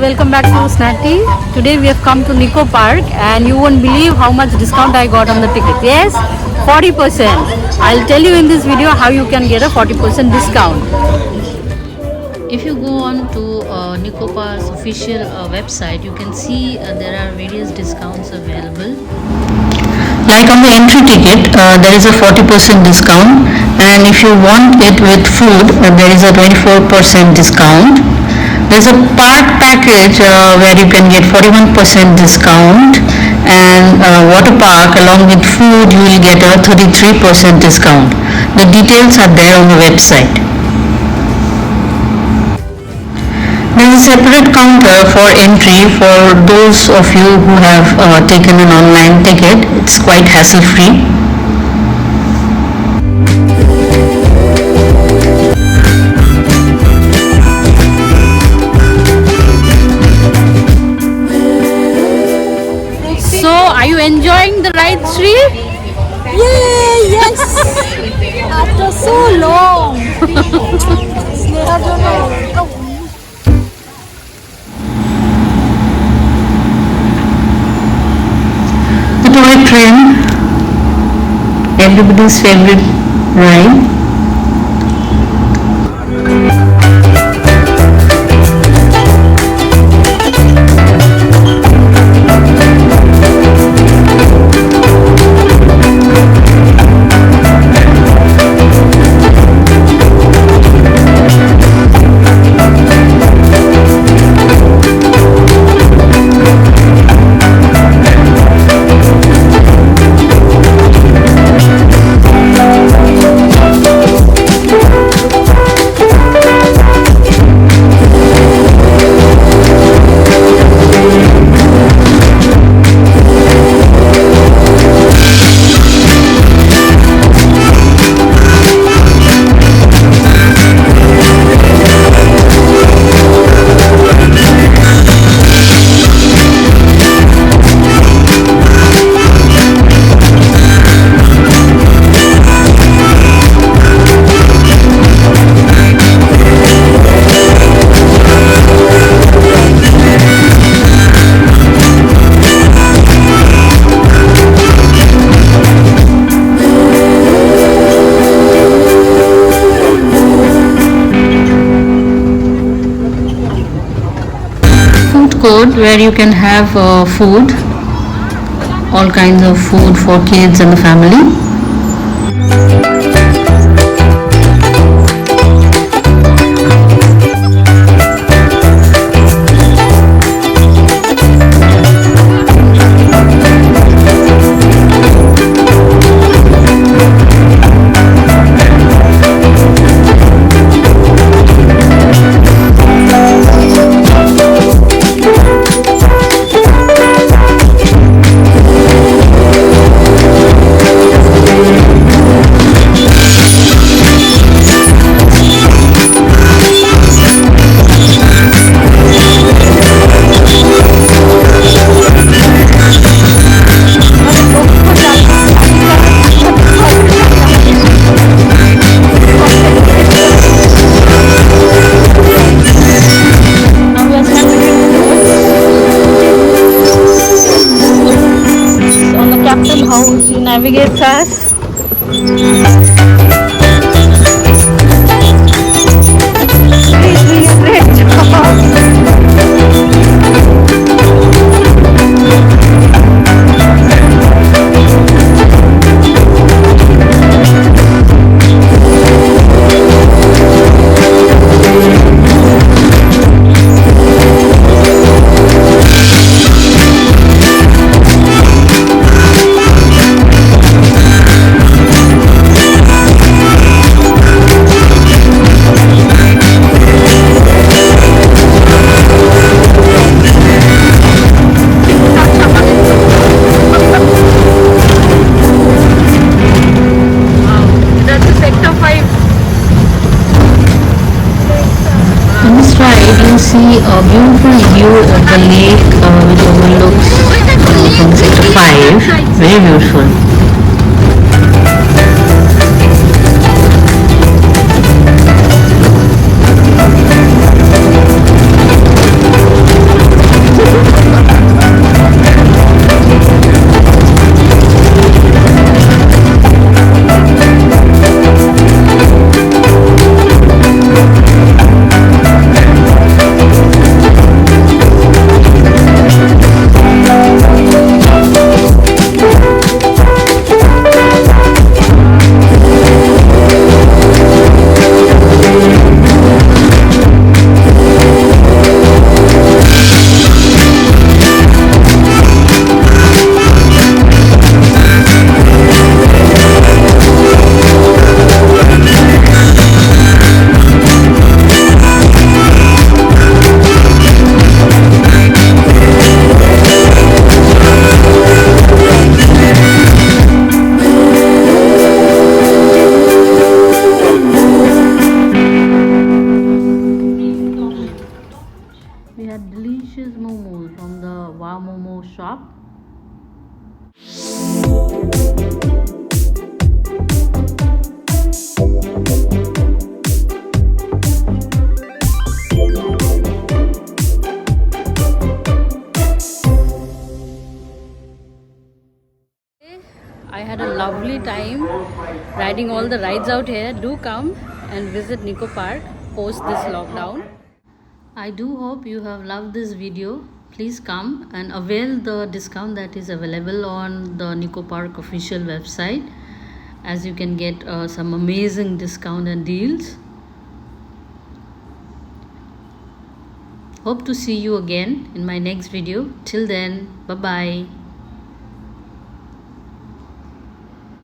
welcome back to Snatty. Today we have come to NiccoPark and you won't believe how much discount I got on the ticket. Yes, 40%. I'll tell you in this video how you can get a 40% discount. If you go on to NiccoPark's official website, you can see there are various discounts available. Like on the entry ticket, there is a 40% discount, and if you want it with food, there is a 24% discount. There's a park package where you can get 41% discount, and water park along with food you will get a 33% discount. The details are there on the website. There is a separate counter for entry for those of you who have taken an online ticket. It's quite hassle-free. So, are you enjoying the ride, Sri? Yay! Yes! After so long! Sneha don't know. The toy train, everybody's favorite ride. Court where you can have food, all kinds of food for kids and the family. How she navigates us. She's doing a great job. You see a beautiful view of the lake which overlooks from sector 5. Very beautiful. riding all the rides out here. Do come and visit NiccoPark post this lockdown. I do hope you have loved this video. Please come and avail the discount that is available on the NiccoPark official website, as you can get some amazing discount and deals. Hope to see you again in my next video. Till then, bye bye.